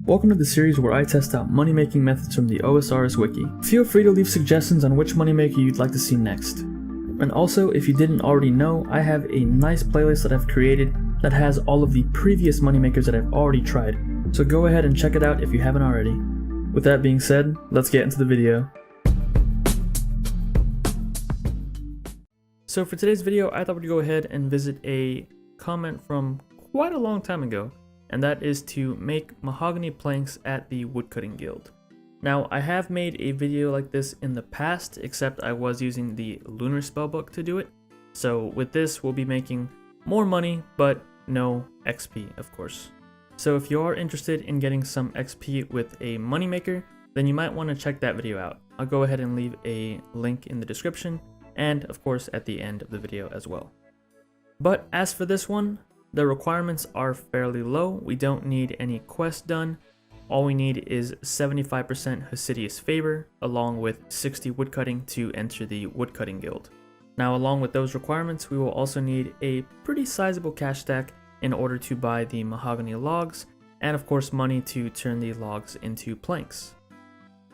Welcome to the series where I test out money-making methods from the OSRS Wiki. Feel free to leave suggestions on which moneymaker you'd like to see next. And also, if you didn't already know, I have a nice playlist that I've created that has all of the previous moneymakers that I've already tried, so go ahead and check it out if you haven't already. With that being said, let's get into the video. So for today's video, I thought we'd go ahead and visit a comment from quite a long time ago, and that is to make mahogany planks at the Woodcutting Guild. Now, I have made a video like this in the past, except I was using the Lunar Spellbook to do it. So with this, we'll be making more money, but no XP, of course. So if you are interested in getting some XP with a moneymaker, then you might want to check that video out. I'll go ahead and leave a link in the description, and of course at the end of the video as well. But as for this one, the requirements are fairly low. We don't need any quest done. All we need is 75% Hasidious favor, along with 60 woodcutting to enter the Woodcutting Guild. Now, along with those requirements, we will also need a pretty sizable cash stack in order to buy the mahogany logs, and of course money to turn the logs into planks.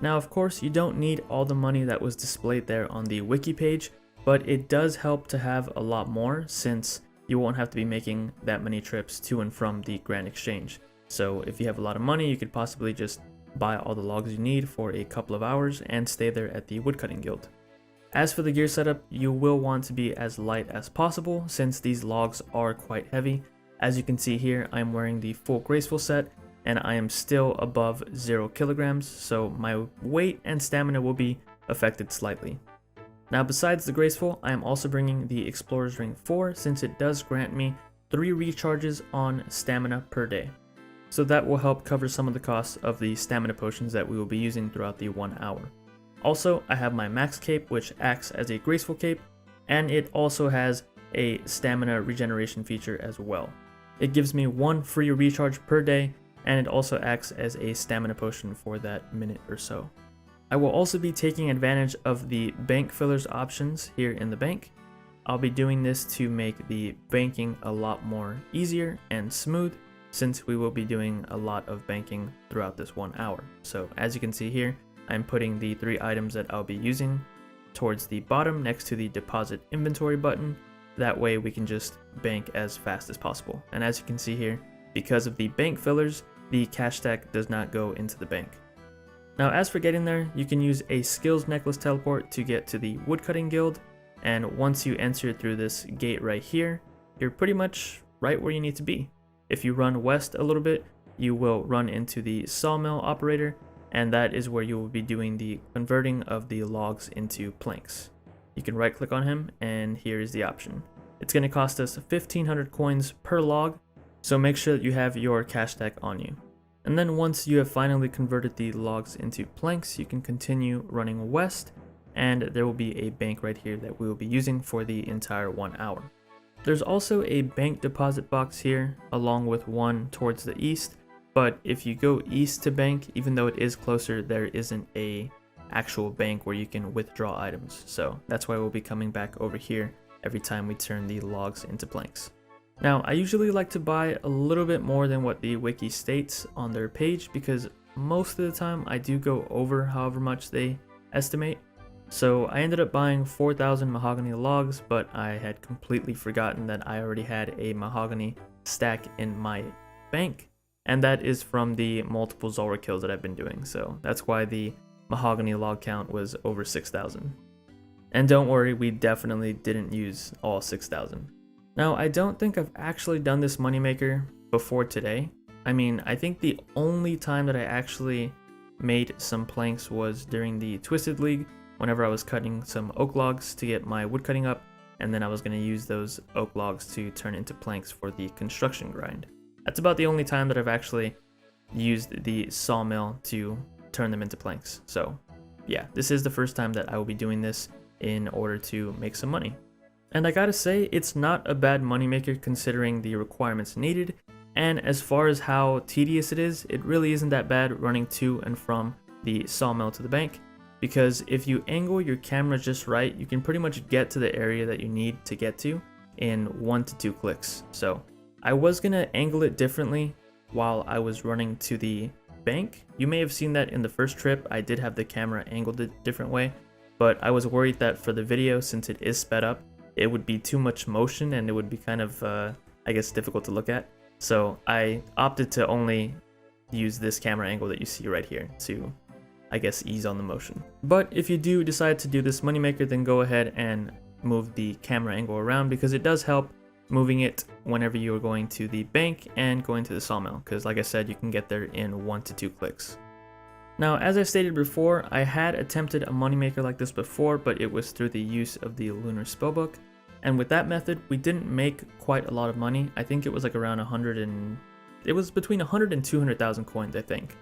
Now, of course, you don't need all the money that was displayed there on the wiki page, but it does help to have a lot more, since you won't have to be making that many trips to and from the Grand Exchange. So if you have a lot of money, you could possibly just buy all the logs you need for a couple of hours and stay there at the Woodcutting Guild. As for the gear setup, you will want to be as light as possible, since these logs are quite heavy. As you can see here, I am wearing the full graceful set, and I am still above 0 kilograms, so my weight and stamina will be affected slightly. Now, besides the graceful, I am also bringing the Explorer's Ring 4, since it does grant me 3 recharges on stamina per day. So that will help cover some of the costs of the stamina potions that we will be using throughout the 1 hour. Also, I have my max cape, which acts as a graceful cape, and it also has a stamina regeneration feature as well. It gives me 1 free recharge per day, and it also acts as a stamina potion for that minute or so. I will also be taking advantage of the bank fillers options here in the bank. I'll be doing this to make the banking a lot more easier and smooth, since we will be doing a lot of banking throughout this 1 hour. So as you can see here, I'm putting the 3 items that I'll be using towards the bottom next to the deposit inventory button. That way we can just bank as fast as possible. And as you can see here, because of the bank fillers, the cash stack does not go into the bank. Now, as for getting there, you can use a skills necklace teleport to get to the Woodcutting Guild, and once you enter through this gate right here, you're pretty much right where you need to be. If you run west a little bit, you will run into the sawmill operator, and that is where you will be doing the converting of the logs into planks. You can right click on him, and here is the option. It's going to cost us 1500 coins per log, so make sure that you have your cash stack on you. And then once you have finally converted the logs into planks, you can continue running west, and there will be a bank right here that we will be using for the entire 1 hour. There's also a bank deposit box here, along with one towards the east, but if you go east to bank, even though it is closer, there isn't a actual bank where you can withdraw items. So that's why we'll be coming back over here every time we turn the logs into planks. Now, I usually like to buy a little bit more than what the wiki states on their page, because most of the time I do go over however much they estimate. So I ended up buying 4,000 mahogany logs, but I had completely forgotten that I already had a mahogany stack in my bank, and that is from the multiple Zulrah kills that I've been doing. So that's why the mahogany log count was over 6,000. And don't worry, we definitely didn't use all 6,000. Now, I don't think I've actually done this moneymaker before today. I mean, I think the only time that I actually made some planks was during the Twisted League, whenever I was cutting some oak logs to get my woodcutting up, and then I was going to use those oak logs to turn into planks for the construction grind. That's about the only time that I've actually used the sawmill to turn them into planks. So yeah, this is the first time that I will be doing this in order to make some money. And I gotta say, it's not a bad moneymaker considering the requirements needed, and as far as how tedious it is, it really isn't that bad running to and from the sawmill to the bank, because if you angle your camera just right, you can pretty much get to the area that you need to get to in 1 to 2 clicks. So I was gonna angle it differently while I was running to the bank. You may have seen that in the first trip. I did have the camera angled a different way, but I was worried that for the video, since it is sped up, it would be too much motion and it would be kind of, I guess, difficult to look at. So I opted to only use this camera angle that you see right here to, I guess, ease on the motion. But if you do decide to do this moneymaker, then go ahead and move the camera angle around, because it does help moving it whenever you are going to the bank and going to the sawmill, because like I said, you can get there in 1 to 2 clicks. Now, as I stated before, I had attempted a moneymaker like this before, but it was through the use of the Lunar Spellbook. And with that method, we didn't make quite a lot of money. I think it was like around it was between 100 and 200,000 coins, I think.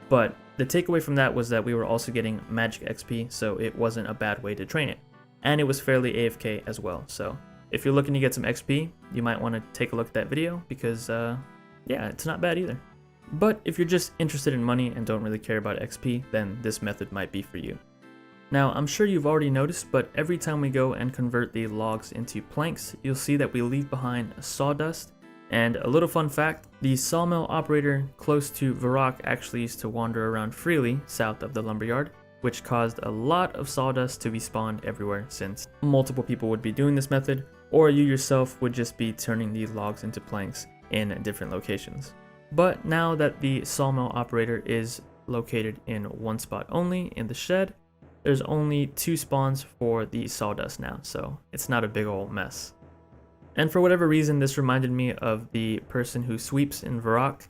But the takeaway from that was that we were also getting magic XP, so it wasn't a bad way to train it. And it was fairly AFK as well, so if you're looking to get some XP, you might want to take a look at that video, because yeah, it's not bad either. But if you're just interested in money and don't really care about XP, then this method might be for you. Now, I'm sure you've already noticed, but every time we go and convert the logs into planks, you'll see that we leave behind sawdust. And a little fun fact, the sawmill operator close to Varrock actually used to wander around freely south of the lumberyard, which caused a lot of sawdust to be spawned everywhere, since multiple people would be doing this method, or you yourself would just be turning these logs into planks in different locations. But now that the sawmill operator is located in one spot only, in the shed, there's only 2 spawns for the sawdust now, so it's not a big old mess. And for whatever reason, this reminded me of the person who sweeps in Varrock.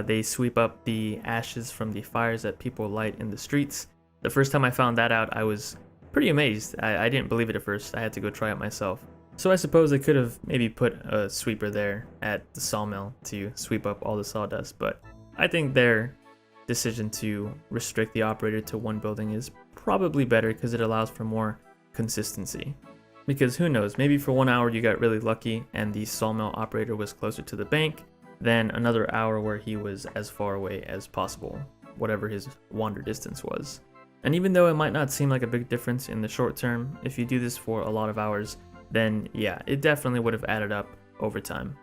They sweep up the ashes from the fires that people light in the streets. The first time I found that out, I was pretty amazed. I didn't believe it at first. I had to go try it myself. So I suppose they could have maybe put a sweeper there at the sawmill to sweep up all the sawdust, but I think their decision to restrict the operator to one building is probably better, because it allows for more consistency. Because who knows, maybe for 1 hour you got really lucky and the sawmill operator was closer to the bank than another hour where he was as far away as possible, whatever his wander distance was. And even though it might not seem like a big difference in the short term, if you do this for a lot of hours, then yeah, it definitely would have added up over time.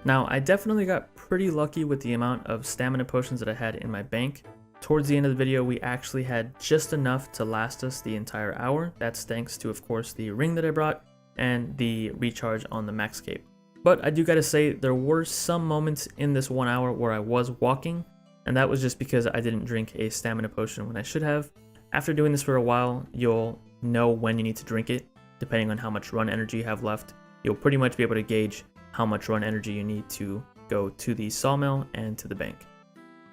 Now, I definitely got pretty lucky with the amount of stamina potions that I had in my bank. Towards the end of the video, we actually had just enough to last us the entire hour. That's thanks to, of course, the ring that I brought and the recharge on the max cape. But I do gotta say, there were some moments in this 1 hour where I was walking, and that was just because I didn't drink a stamina potion when I should have. After doing this for a while, you'll know when you need to drink it. Depending on how much run energy you have left, you'll pretty much be able to gauge how much run energy you need to go to the sawmill and to the bank.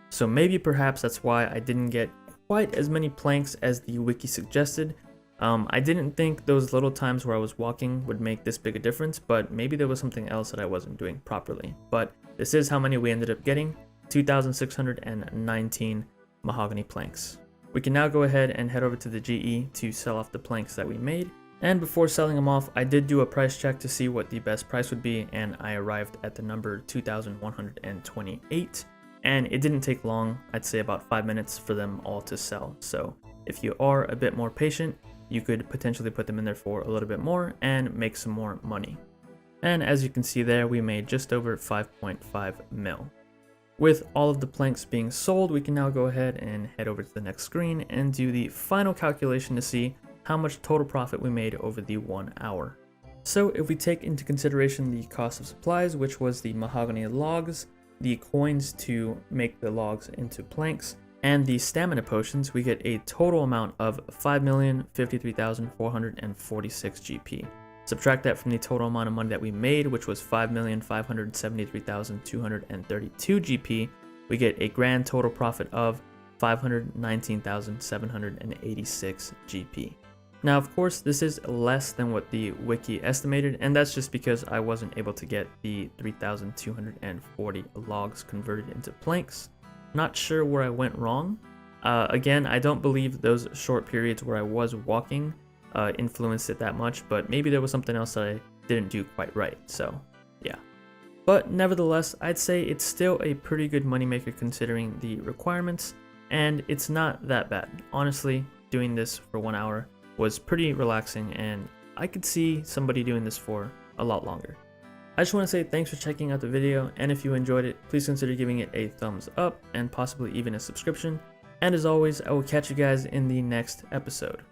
So maybe perhaps that's why I didn't get quite as many planks as the wiki suggested. I didn't think those little times where I was walking would make this big a difference, but maybe there was something else that I wasn't doing properly. But this is how many we ended up getting, 2,619 mahogany planks. We can now go ahead and head over to the GE to sell off the planks that we made. And before selling them off, I did do a price check to see what the best price would be, and I arrived at the number 2,128. And it didn't take long, I'd say about 5 minutes for them all to sell. So if you are a bit more patient, you could potentially put them in there for a little bit more and make some more money. And as you can see there, we made just over 5.5 mil. With all of the planks being sold, we can now go ahead and head over to the next screen and do the final calculation to see how much total profit we made over the 1 hour. So if we take into consideration the cost of supplies, which was the mahogany logs, the coins to make the logs into planks, and the stamina potions, we get a total amount of 5,053,446 GP. Subtract that from the total amount of money that we made, which was 5,573,232 GP, we get a grand total profit of 519,786 GP. Now, of course, this is less than what the wiki estimated, and that's just because I wasn't able to get the 3,240 logs converted into planks. Not sure where I went wrong. Again, I don't believe those short periods where I was walking influenced it that much, but maybe there was something else that I didn't do quite right, so yeah. But nevertheless, I'd say it's still a pretty good moneymaker considering the requirements, and it's not that bad. Honestly, doing this for 1 hour was pretty relaxing, and I could see somebody doing this for a lot longer. I just want to say thanks for checking out the video, and if you enjoyed it, please consider giving it a thumbs up and possibly even a subscription. And as always, I will catch you guys in the next episode.